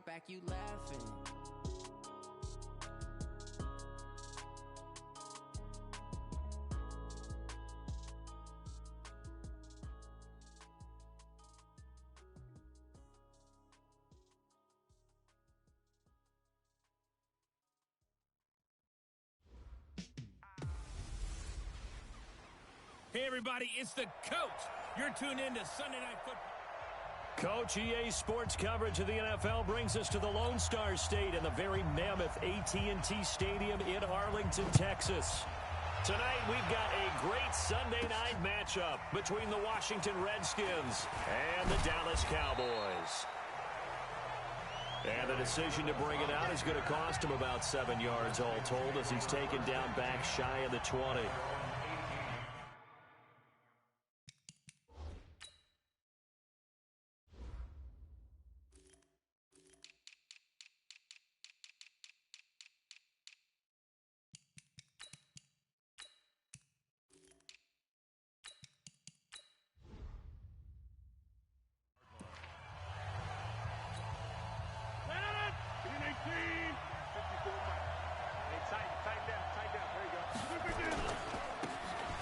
back, you laughing. Hey, everybody, it's the coach. You're tuned in to Sunday Night Football. Coach, EA Sports coverage of the NFL brings us to the Lone Star State in the very mammoth AT&T Stadium in Arlington, Texas. Tonight, we've got a great Sunday night matchup between the Washington Redskins and the Dallas Cowboys. And the decision to bring it out is going to cost him about 7 yards all told as he's taken down back shy of the 20.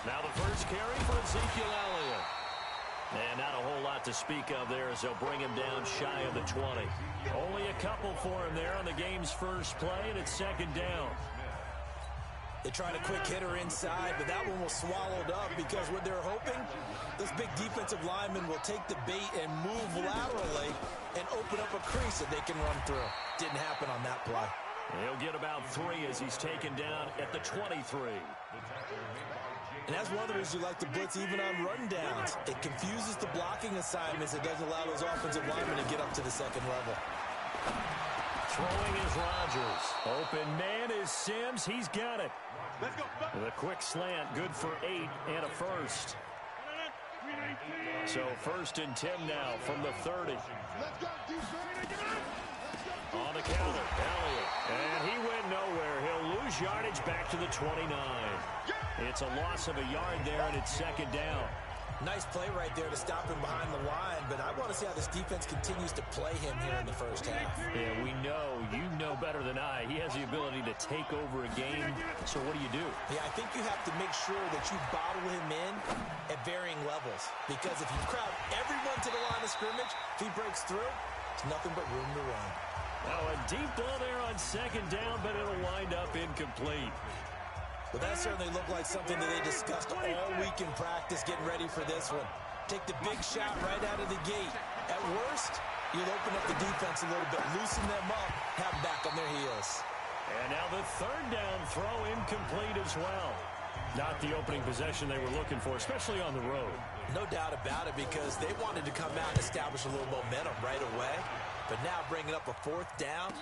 Now the first carry for Ezekiel Elliott. And not a whole lot to speak of there as they'll bring him down shy of the 20. Only a couple for him there on the game's first play, and it's second down. They tried a quick hitter inside, but that one was swallowed up because what they're hoping, this big defensive lineman will take the bait and move laterally and open up a crease that they can run through. Didn't happen on that play. He'll get about 3 as he's taken down at the 23. And that's one of the reasons you like to blitz even on rundowns. It confuses the blocking assignments. It doesn't allow those offensive linemen to get up to the second level. Throwing is Rodgers. Open man is Sims. He's got it. Let's go. The quick slant, good for 8 and a first. So first and 10 now from the 30. Let's go, defense. On the counter, Elliott. And he went nowhere. He'll lose yardage back to the 29. It's a loss of a yard there, and it's second down. Nice play right there to stop him behind the line, but I want to see how this defense continues to play him here in the first half. Yeah, we know. You know better than I. He has the ability to take over a game. So what do you do? Yeah, I think you have to make sure that you bottle him in at varying levels. Because if you crowd everyone to the line of scrimmage, if he breaks through, it's nothing but room to run. Now a deep ball there on second down, but it'll wind up incomplete. Well, that certainly looked like something that they discussed all week in practice getting ready for this one. Take the big shot right out of the gate. At worst, you'll open up the defense a little bit, loosen them up, have them back on their heels. And now the third down throw incomplete as well. Not the opening possession they were looking for, especially on the road. No doubt about it, because they wanted to come out and establish a little momentum right away. But now bringing up a fourth down,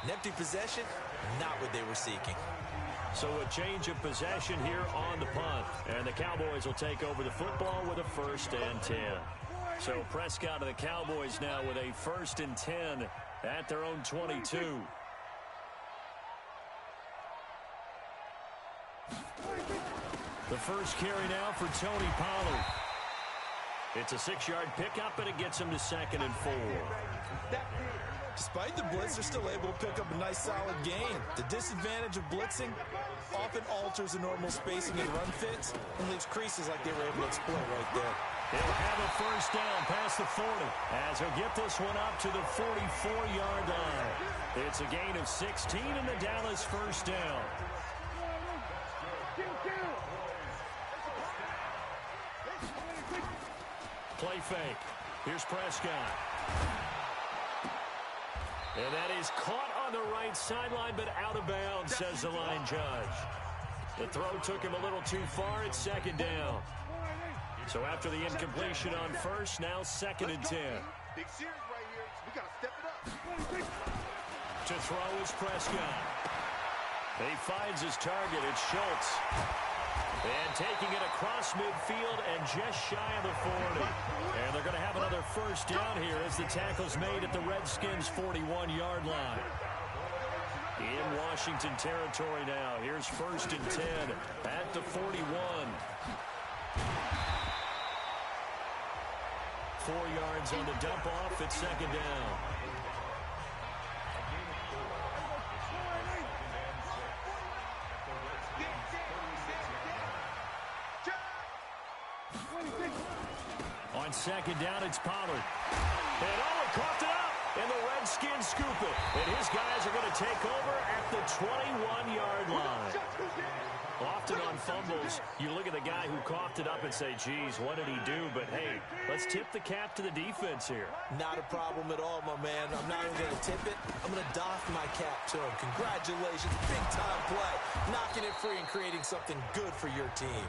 an empty possession, not what they were seeking. So a change of possession here on the punt. And the Cowboys will take over the football with a first and 10. So Prescott of the Cowboys now with a first and 10 at their own 22. The first carry now for Tony Pollard. It's a 6-yard pickup, and it gets him to second and 4. Despite the blitz, they're still able to pick up a nice, solid gain. The disadvantage of blitzing often alters the normal spacing and run fits and leaves creases like they were able to exploit right there. He'll have a first down past the 40 as he'll get this one up to the 44-yard line. It's a gain of 16 in the Dallas first down. Play fake. Here's Prescott. And that is caught on the right sideline, but out of bounds, says the line judge. The throw took him a little too far. It's second down. So after the incompletion on first, now second and 10. Big series right here. We got to step it up. To throw is Prescott. He finds his target. It's Schultz. And taking it across midfield and just shy of the 40. And they're going to have another first down here as the tackle's made at the Redskins' 41-yard line. In Washington territory now. Here's first and 10 at the 41. 4 yards on the dump off at second down. second down, it's Pollard. And coughed it up. And the Redskins scoop it. And his guys are going to take over at the 21-yard line. Often on fumbles, you look at the guy who coughed it up and say, geez, what did he do? But, hey, let's tip the cap to the defense here. Not a problem at all, my man. I'm not even going to tip it. I'm going to doff my cap to him. Congratulations. Big-time play. Knocking it free and creating something good for your team.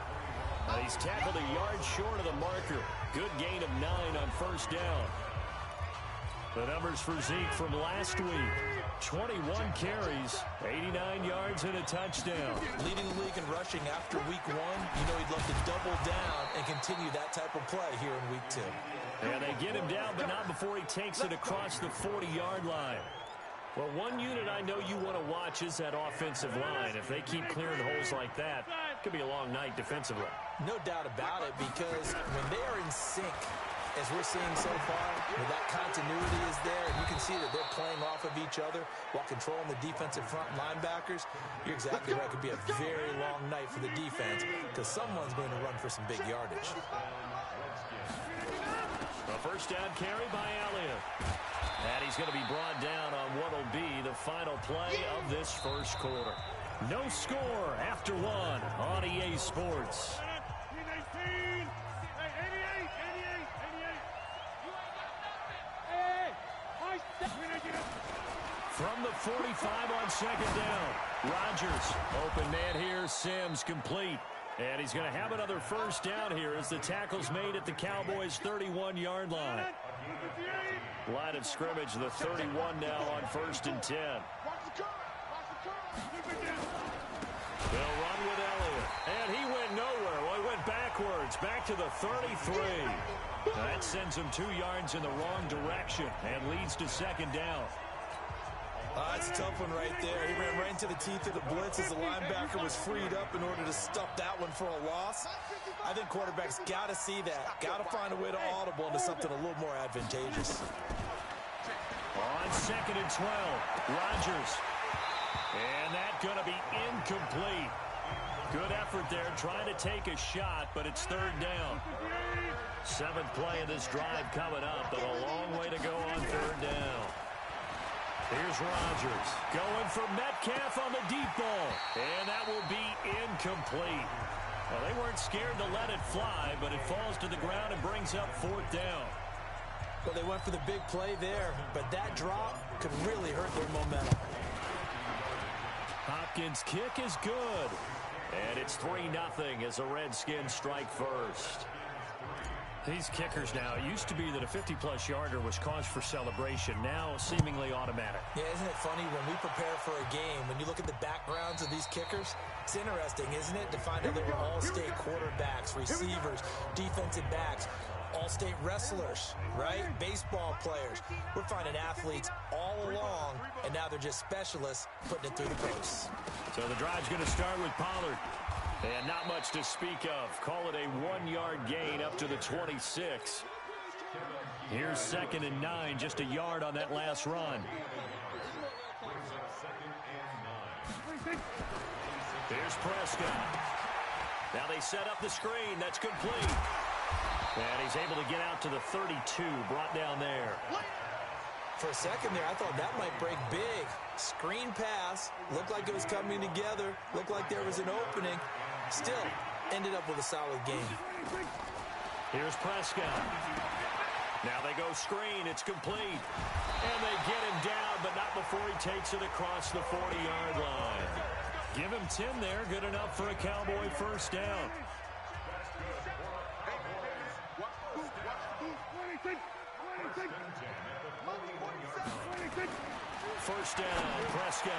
He's tackled a yard short of the marker. Good gain of 9 on first down. The numbers for Zeke from last week. 21 carries, 89 yards, and a touchdown. Leading the league in rushing after week 1. You know he'd love to double down and continue that type of play here in week 2. And they get him down, but not before he takes it across the 40-yard line. Well, one unit I know you want to watch is that offensive line. If they keep clearing holes like that, it could be a long night defensively. No doubt about it, because when they are in sync, as we're seeing so far, where that continuity is there, and you can see that they're playing off of each other while controlling the defensive front linebackers, you're exactly right. It could be a very long night for the defense because someone's going to run for some big yardage. A first down carry by Elliott. And he's going to be brought down on what will be the final play of this first quarter. No score after 1 on EA Sports. From the 45 on second down, Rodgers, open man here, Sims complete. And he's going to have another first down here as the tackle's made at the Cowboys' 31-yard line. Line of scrimmage, the 31 now on 1st and 10. They'll run with Elliott. And he went nowhere. Well, he went backwards, back to the 33. That sends him 2 yards in the wrong direction and leads to second down. That's a tough one right there. He ran right into the teeth of the blitz as the linebacker was freed up in order to stuff that one for a loss. I think quarterbacks got to see that. Got to find a way to audible into something a little more advantageous. On 2nd and 12, Rodgers. And that's going to be incomplete. Good effort there, trying to take a shot, but it's 3rd down. 7th play of this drive coming up, but a long way to go on 3rd down. Here's Rodgers going for Metcalf on the deep ball. And that will be incomplete. Well, they weren't scared to let it fly, but it falls to the ground and brings up 4th down. Well, they went for the big play there, but that drop could really hurt their momentum. Hopkins' kick is good. And it's 3-0 as the Redskins strike first. These kickers now, it used to be that a 50-plus yarder was cause for celebration. Now, seemingly automatic. Yeah, isn't it funny when we prepare for a game, when you look at the backgrounds of these kickers, it's interesting, isn't it, to find out they were all-state quarterbacks, receivers, defensive backs, all-state wrestlers, right? Baseball players. We're finding athletes all along, and now they're just specialists putting it through the posts. So the drive's going to start with Pollard. And not much to speak of. Call it a 1-yard gain up to the 26. Here's 2nd and 9, just a yard on that last run. Here's Prescott. Now they set up the screen. That's complete. And he's able to get out to the 32, brought down there. For a second there, I thought that might break big. Screen pass. Looked like it was coming together. Looked like there was an opening. Still, ended up with a solid game. Here's Prescott. Now they go screen. It's complete. And they get him down, but not before he takes it across the 40-yard line. Give him 10 there. Good enough for a Cowboy first down. First down, Prescott.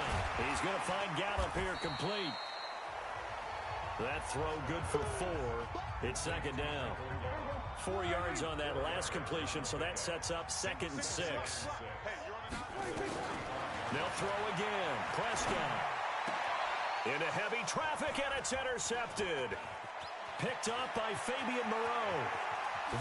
He's going to find Gallup here, complete. That throw good for 4. It's 2nd down. 4 yards on that last completion, so that sets up 2nd and 6. They'll throw again. Prescott. Into heavy traffic, and it's intercepted. Picked up by Fabian Moreau.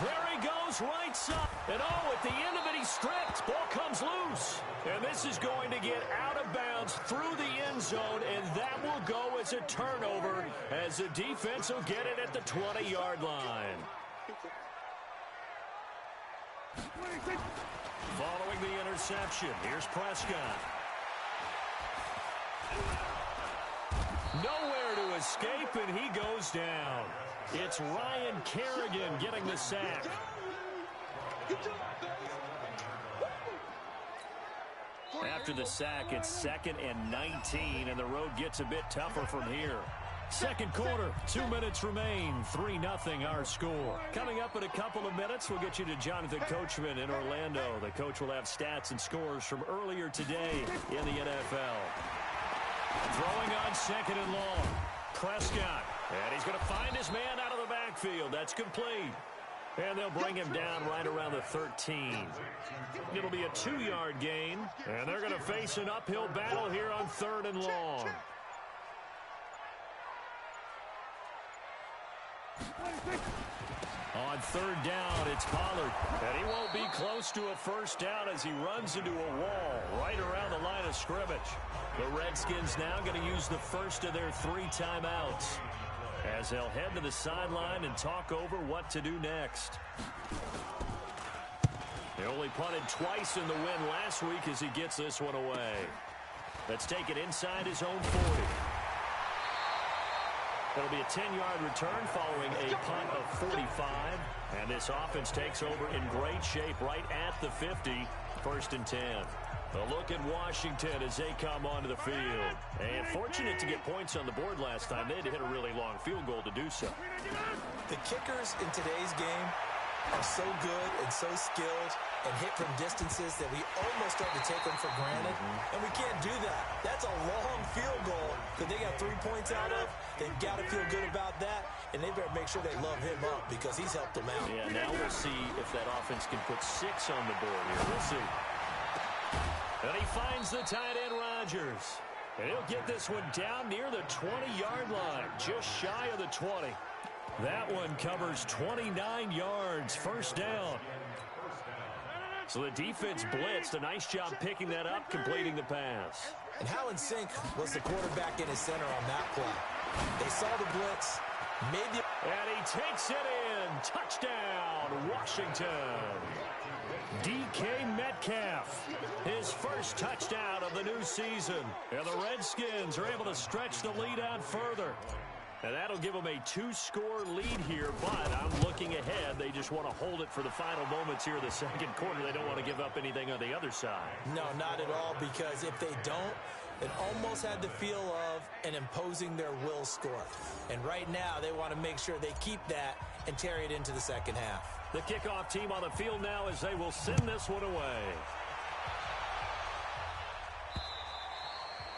There he goes, right side. And at the end of it, he's stripped. Ball comes loose. And this is going to get out of bounds through the end zone, and that will go as a turnover as the defense will get it at the 20-yard line. Following the interception, here's Prescott. Nowhere to escape, and he goes down. It's Ryan Kerrigan getting the sack. After the sack, it's 2nd and 19, and the road gets a bit tougher from here. Second quarter, 2 minutes remain, 3-0 our score. Coming up in a couple of minutes, we'll get you to Jonathan Coachman in Orlando. The coach will have stats and scores from earlier today in the NFL. Throwing on 2nd and long. Prescott, and he's going to find his man out of the backfield. That's complete. And they'll bring him down right around the 13. It'll be a 2-yard gain, and they're going to face an uphill battle here on 3rd and long. On 3rd down, it's Pollard, and he won't be close to a first down as he runs into a wall right around the line of scrimmage. The Redskins now going to use the first of their 3 timeouts as they'll head to the sideline and talk over what to do next. They only punted twice in the win last week as he gets this one away. Let's take it inside his own 40. It'll be a 10-yard return following a punt of 45. And this offense takes over in great shape right at the 50. 1st and 10. A look at Washington as they come onto the field. And fortunate to get points on the board last time. They had to hit a really long field goal to do so. The kickers in today's game are so good and so skilled and hit from distances that we almost start to take them for granted. And we can't do that. That's a long field goal that they got 3 points out of. They've got to feel good about that, and they better make sure they love him up because he's helped them out. Yeah, now we'll see if that offense can put 6 on the board here. We'll see. And he finds the tight end, Rodgers. And he'll get this one down near the 20-yard line, just shy of the 20. That one covers 29 yards, 1st down. So the defense blitzed. A nice job picking that up, completing the pass. And how in sync was the quarterback in his center on that play? They saw the blitz, made the... And he takes it in. Touchdown, Washington. DK Metcalf, his first touchdown of the new season. And the Redskins are able to stretch the lead out further. And that'll give them a 2-score lead here, but I'm looking ahead. They just want to hold it for the final moments here in the second quarter. They don't want to give up anything on the other side. No, not at all, because if they don't, it almost had the feel of an imposing their will score. And right now, they want to make sure they keep that and carry it into the second half. The kickoff team on the field now as they will send this one away.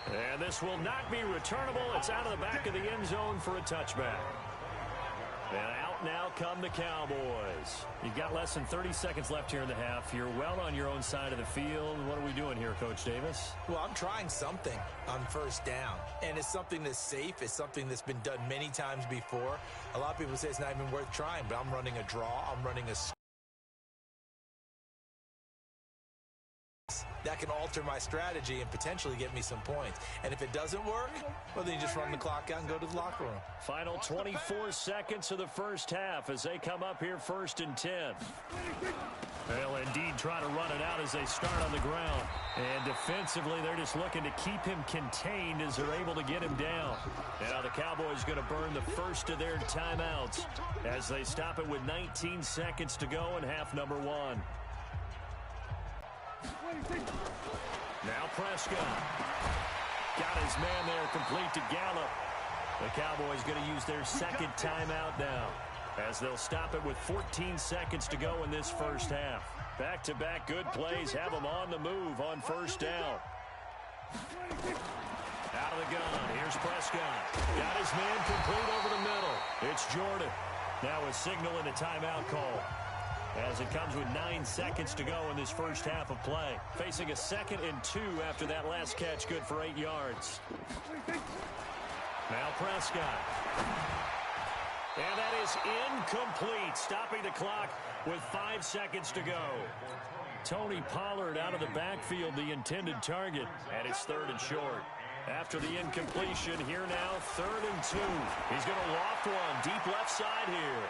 And this will not be returnable. It's out of the back of the end zone for a touchback. And out now come the Cowboys. You've got less than 30 seconds left here in the half. You're well on your own side of the field. What are we doing here, Coach Davis? Well, I'm trying something on 1st down. And it's something that's safe. It's something that's been done many times before. A lot of people say it's not even worth trying, but I'm running a draw. I'm running a... that can alter my strategy and potentially get me some points. And if it doesn't work, well, then you just run the clock out and go to the locker room. Final 24 seconds of the first half as they come up here 1st and 10. They'll indeed try to run it out as they start on the ground. And defensively, they're just looking to keep him contained as they're able to get him down. Now the Cowboys going to burn the first of their timeouts as they stop it with 19 seconds to go in half number 1. Now Prescott. Got his man there complete to Gallup. The Cowboys going to use their second timeout now as they'll stop it with 14 seconds to go in this first half. Back-to-back good plays have them on the move on 1st down. Out of the gun. Here's Prescott. Got his man complete over the middle. It's Jordan. Now a signal and a timeout call as it comes with 9 seconds to go in this first half of play. Facing a 2nd and 2 after that last catch, good for 8 yards. Now Prescott. And that is incomplete, stopping the clock with 5 seconds to go. Tony Pollard out of the backfield, the intended target, and it's 3rd and short. After the incompletion, here now, 3rd and 2. He's going to loft one, deep left side here.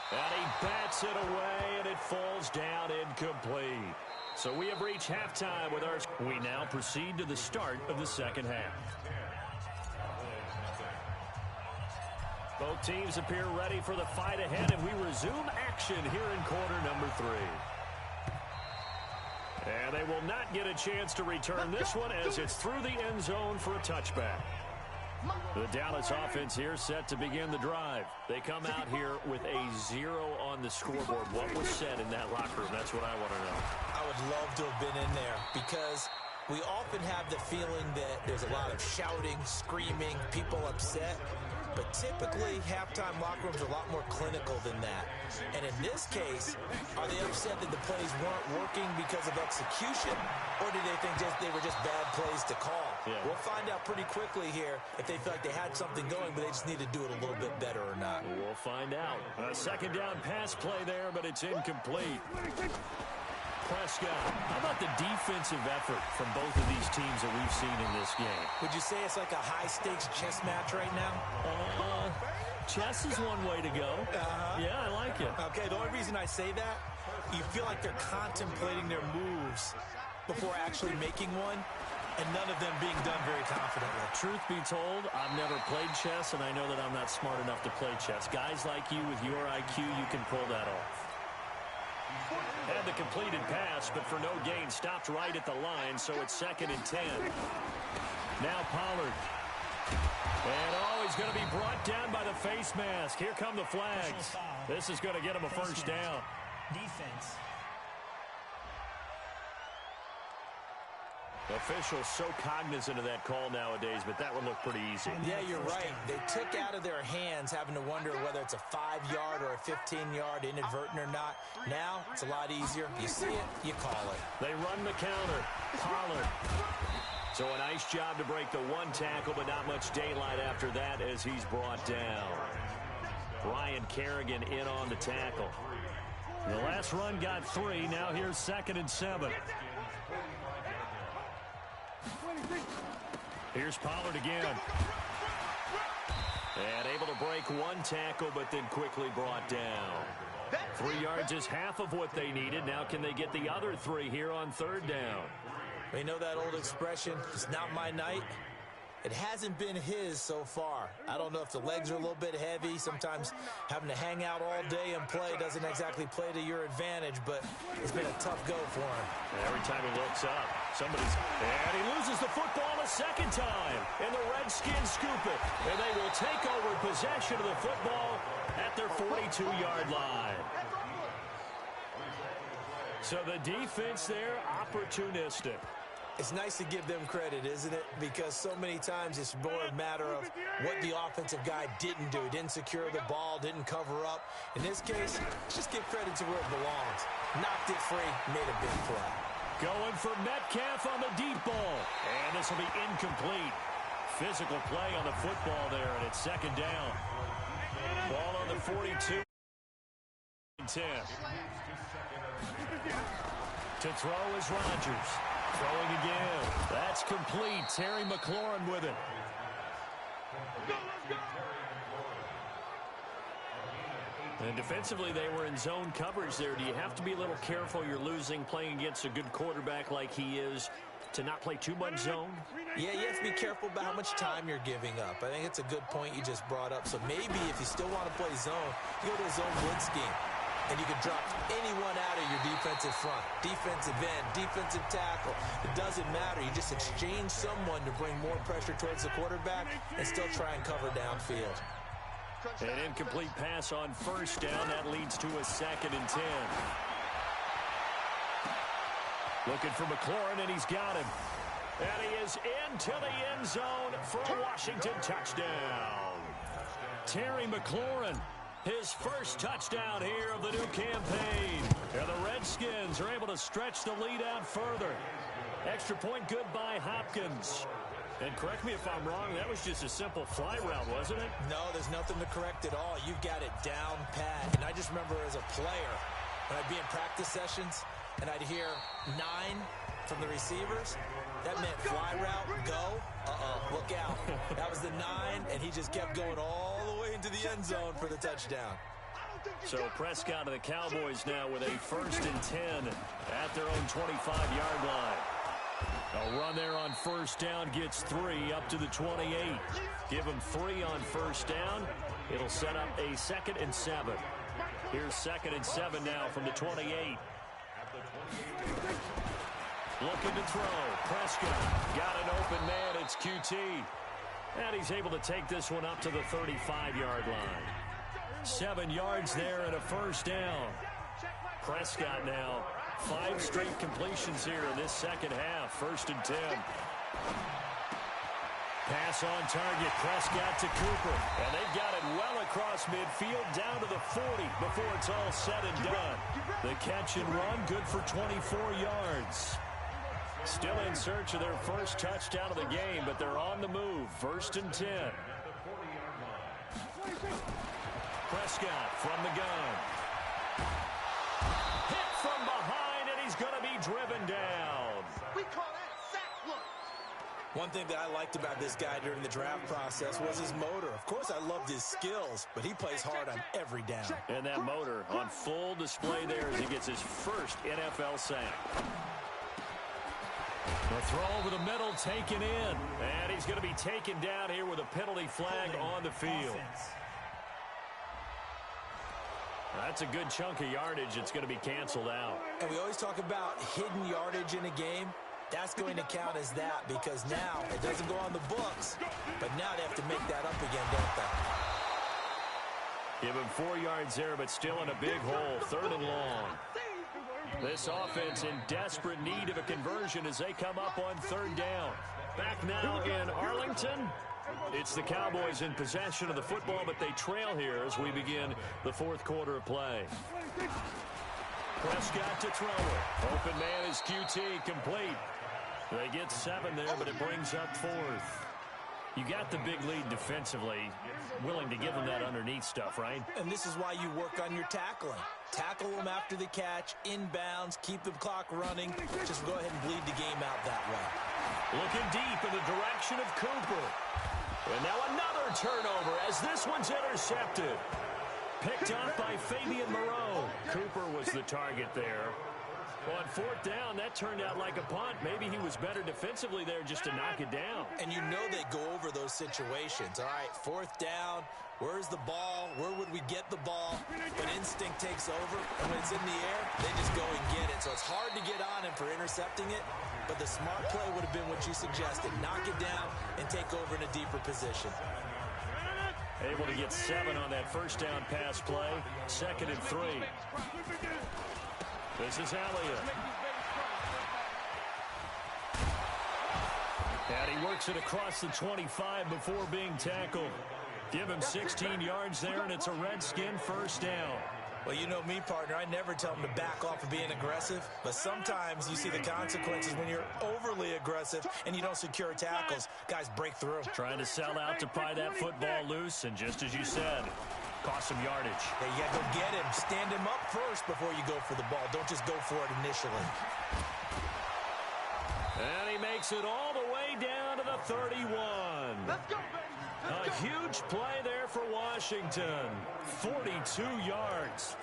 And he bats it away, and it falls down incomplete. So we have reached halftime with our... We now proceed to the start of the second half. Both teams appear ready for the fight ahead, and we resume action here in quarter number 3. And they will not get a chance to return this one as it's through the end zone for a touchback. The Dallas offense here set to begin the drive. They come out here with a 0 on the scoreboard. What was said in that locker room? That's what I want to know. I would love to have been in there because we often have the feeling that there's a lot of shouting, screaming, people upset. But typically, halftime locker rooms are a lot more clinical than that. And in this case, are they upset that the plays weren't working because of execution? Or do they think they were just bad plays to call? Yeah. We'll find out pretty quickly here if they feel like they had something going, but they just need to do it a little bit better or not. We'll find out. A second down pass play there, but it's incomplete. Prescott. How about the defensive effort from both of these teams that we've seen in this game? Would you say it's like a high-stakes chess match right now? Chess is one way to go. Yeah, I like it. Okay, the only reason I say that, you feel like they're contemplating their moves before actually making one, and none of them being done very confidently. Truth be told, I've never played chess, and I know that I'm not smart enough to play chess. Guys like you with your IQ, you can pull that off. Had the completed pass, but for no gain, stopped right at the line, so it's 2nd and 10. Now Pollard. And, he's going to be brought down by the face mask. Here come the flags. This is going to get him a first down. Defense. Officials so cognizant of that call nowadays, but that would look pretty easy. Yeah, you're right. They took out of their hands having to wonder whether it's a 5-yard or a 15-yard inadvertent or not. Now, it's a lot easier. You see it, you call it. They run the counter. Pollard. So a nice job to break the one tackle, but not much daylight after that as he's brought down. Ryan Kerrigan in on the tackle. The last run got 3. Now here's 2nd and 7. Here's Pollard again. And able to break one tackle, but then quickly brought down. 3 yards is half of what they needed. Now can they get the other 3 here on 3rd down? We know that old expression, it's not my night. It hasn't been his so far. I don't know if the legs are a little bit heavy. Sometimes having to hang out all day and play doesn't exactly play to your advantage, but it's been a tough go for him. Every time he looks up, and he loses the football a second time. And the Redskins scoop it. And they will take over possession of the football at their 42-yard line. So the defense there, opportunistic. It's nice to give them credit, isn't it? Because so many times it's more a matter of what the offensive guy didn't do. Didn't secure the ball, didn't cover up. In this case, just give credit to where it belongs. Knocked it free, made a big play. Going for Metcalf on the deep ball. And this will be incomplete. Physical play on the football there, and it's 2nd down. Ball on the 42. 10. To throw is Rodgers. Throwing again. That's complete. Terry McLaurin with it. And defensively, they were in zone coverage there. Do you have to be a little careful? You're losing, playing against a good quarterback like he is, to not play too much zone? Yeah, you have to be careful about how much time you're giving up. I think it's a good point you just brought up. So maybe if you still want to play zone, you go to a zone blitz scheme. And you can drop anyone out of your defensive front, defensive end, defensive tackle. It doesn't matter. You just exchange someone to bring more pressure towards the quarterback and still try and cover downfield. An incomplete pass on 1st down. That leads to a 2nd and 10. Looking for McLaurin, and he's got him. And he is into the end zone for a Washington touchdown. Terry McLaurin. His first touchdown here of the new campaign. And the Redskins are able to stretch the lead out further. Extra point good by Hopkins. And correct me if I'm wrong, that was just a simple fly route, wasn't it? No, there's nothing to correct at all. You've got it down pat. And I just remember as a player, when I'd be in practice sessions, and I'd hear 9 from the receivers, that meant fly route, go, look out. That was the 9, and he just kept going all the way into the end zone for the touchdown. So Prescott of the Cowboys now with a 1st and 10 at their own 25-yard line. A run there on 1st down gets 3 up to the 28. Give them 3 on 1st down. It'll set up a 2nd and 7. Here's 2nd and 7 now from the 28. Looking to throw. Prescott got an open man. It's QT. And he's able to take this one up to the 35-yard line. 7 yards there and a 1st down. Prescott now 5 straight completions here in this second half. 1st and 10. Pass on target. Prescott to Cooper. And they've got it well across midfield down to the 40 before it's all said and done. The catch and run good for 24 yards. Still in search of their first touchdown of the game, but they're on the move. 1st and 10. Prescott from the gun. Hit from behind, and he's going to be driven down. We call that sack look. One thing that I liked about this guy during the draft process was his motor. Of course, I loved his skills, but he plays hard on every down. And that motor on full display there as he gets his first NFL sack. The throw over the middle taken in. And he's going to be taken down here with a penalty flag on the field. That's a good chunk of yardage. It's going to be canceled out. And we always talk about hidden yardage in a game. That's going to count as that because now it doesn't go on the books, but now they have to make that up again, don't they? Give him 4 yards there, but still in a big hole. 3rd and long. This offense in desperate need of a conversion as they come up on 3rd down. Back now in Arlington. It's the Cowboys in possession of the football, but they trail here as we begin the 4th quarter of play. Prescott to throw it. Open man is QT, complete. They get 7 there, but it brings up 4th. You got the big lead defensively. Willing to give them that underneath stuff, right? And this is why you work on your tackling. Tackle them after the catch, inbounds, keep the clock running. Just go ahead and bleed the game out that way. Looking deep in the direction of Cooper. And now another turnover as this one's intercepted. Picked up by Fabian Moreau. Cooper was the target there. On 4th down, that turned out like a punt. Maybe he was better defensively there just to knock it down. And you know they go over those situations. All right, 4th down, where's the ball? Where would we get the ball? But instinct takes over, and when it's in the air, they just go and get it. So it's hard to get on him for intercepting it, but the smart play would have been what you suggested. Knock it down and take over in a deeper position. Able to get 7 on that 1st down pass play. 2nd and 3. This is Elliott. And he works it across the 25 before being tackled. Give him 16 yards there, and it's a Redskin 1st down. Well, you know me, partner. I never tell them to back off of being aggressive, but sometimes you see the consequences when you're overly aggressive and you don't secure tackles. Guys break through. Trying to sell out to pry that football loose, and just as you said, cost some yardage. Yeah, you got to go get him. Stand him up first before you go for the ball. Don't just go for it initially. And he makes it all the way down to the 31. Let's go, baby. A huge play there for Washington. 42 yards.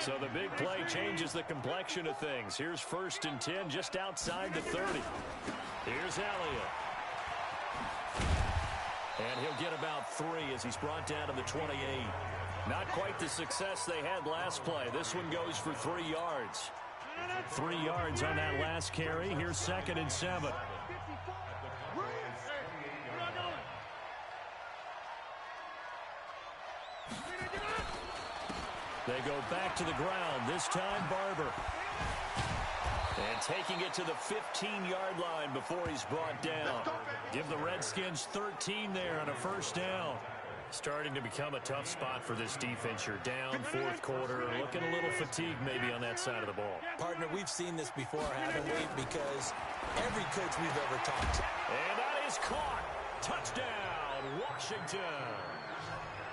So the big play changes the complexion of things. Here's 1st and 10 just outside the 30. Here's Elliott. And he'll get about 3 as he's brought down to the 28. Not quite the success they had last play. This one goes for 3 yards. 3 yards on that last carry. Here's 2nd and 7. They go back to the ground. This time, Barber. And taking it to the 15-yard line before he's brought down. Give the Redskins 13 there on a 1st down. Starting to become a tough spot for this defense. You're down 4th quarter. Looking a little fatigued maybe on that side of the ball. Partner, we've seen this before, haven't we? Because every coach we've ever talked to. And that is caught. Touchdown, Washington.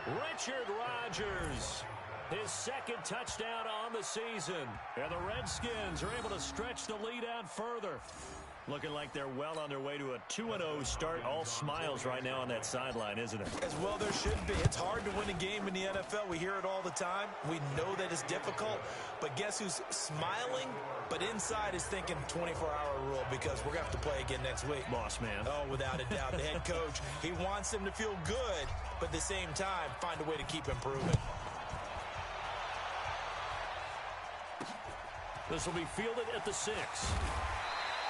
Richard Rodgers. His 2nd touchdown on the season. And the Redskins are able to stretch the lead out further. Looking like they're well on their way to a 2-0 start. All smiles right now on that sideline, isn't it? As well there should be. It's hard to win a game in the NFL. We hear it all the time. We know that it's difficult. But guess who's smiling? But inside is thinking 24-hour rule because we're going to have to play again next week. Boss man. Oh, without a doubt. The head coach, he wants them to feel good, but at the same time, find a way to keep improving. This will be fielded at the 6.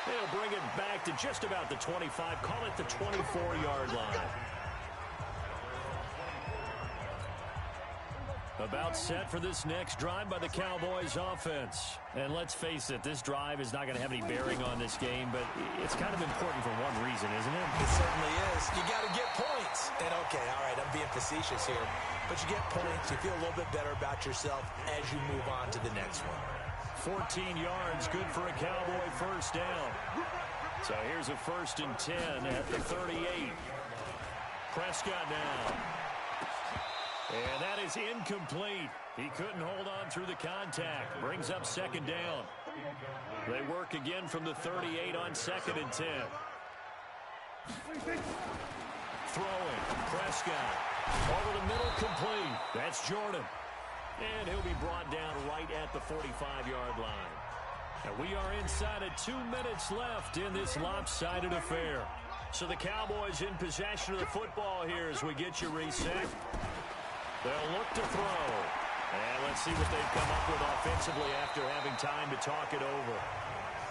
They'll bring it back to just about the 25. Call it the 24-yard line. About set for this next drive by the Cowboys offense. And let's face it, this drive is not going to have any bearing on this game, but it's kind of important for one reason, isn't it? It certainly is. You got to get points. And okay, all right, I'm being facetious here. But you get points, you feel a little bit better about yourself as you move on to the next one. 14 yards, good for a Cowboy first down. So here's a 1st and 10 at the 38. Prescott now. And that is incomplete. He couldn't hold on through the contact. Brings up 2nd down. They work again from the 38 on 2nd and 10. Throwing. Prescott. Over the middle, complete. That's Jordan. And he'll be brought down right at the 45-yard line. And we are inside of 2 minutes left in this lopsided affair. So the Cowboys in possession of the football here as we get you reset. They'll look to throw. And let's see what they've come up with offensively after having time to talk it over.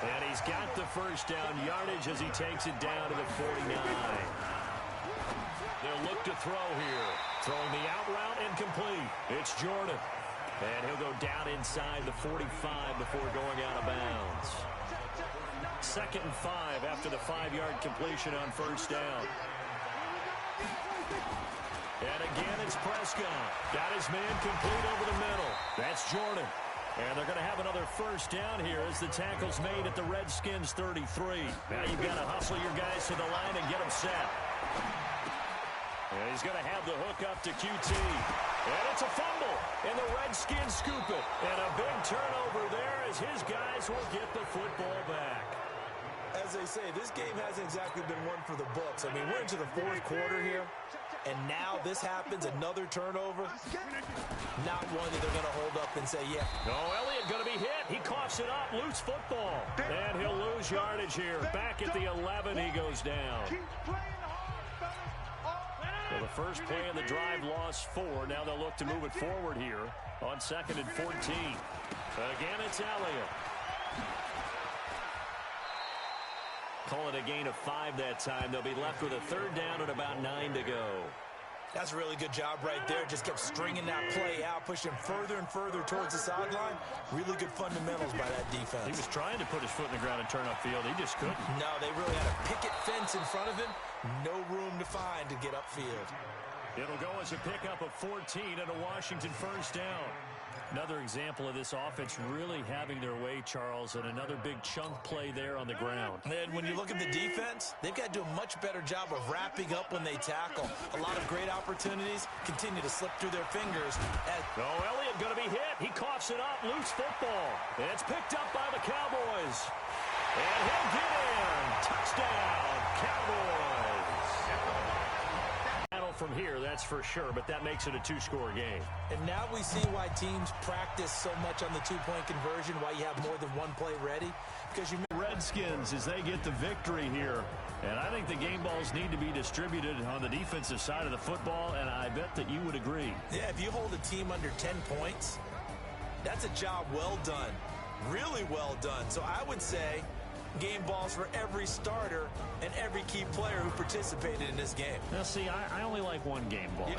And he's got the first down yardage as he takes it down to the 49. They'll look to throw here. Throwing the out route incomplete. It's Jordan. And he'll go down inside the 45 before going out of bounds. 2nd and 5 after the 5-yard completion on first down. And again, it's Prescott. Got his man complete over the middle. That's Jordan. And they're going to have another first down here as the tackle's made at the Redskins 33. Now you've got to hustle your guys to the line and get them set. And he's going to have the hook up to QT. And it's a fumble. And the Redskins scoop it. And a big turnover there as his guys will get the football back. As they say, this game hasn't exactly been one for the books. I mean, we're into the 4th quarter here. And now this happens, another turnover. Not one that they're going to hold up and say, yeah. No, Elliott going to be hit. He coughs it up, loose football. And he'll lose yardage here. Back at the 11, he goes down. So the first play of the drive lost 4. Now they'll look to move it forward here on 2nd and 14. Again, it's Elliott. Call it a gain of 5 that time. They'll be left with a 3rd down and about 9 to go. That's a really good job right there. Just kept stringing that play out, pushing further and further towards the sideline. Really good fundamentals by that defense. He was trying to put his foot in the ground and turn upfield. He just couldn't. No, they really had a picket fence in front of him. No room to find to get upfield. It'll go as a pickup of 14 and a Washington first down. Another example of this offense really having their way, Charles, and another big chunk play there on the ground. And when you look at the defense, they've got to do a much better job of wrapping up when they tackle. A lot of great opportunities continue to slip through their fingers. Elliott going to be hit. He coughs it up. Loose football. And it's picked up by the Cowboys. And he'll get in. Touchdown, Cowboys. From here, that's for sure, but that makes it a 2-score game. And now we see why teams practice so much on the 2-point conversion, why you have more than one play ready. Because you Redskins as they get the victory here. And I think the game balls need to be distributed on the defensive side of the football, and I bet that you would agree. Yeah, if you hold a team under 10 points, that's a job well done. Really well done. So I would say game balls for every starter and every key player who participated in this game. Now, see, I only like one game ball.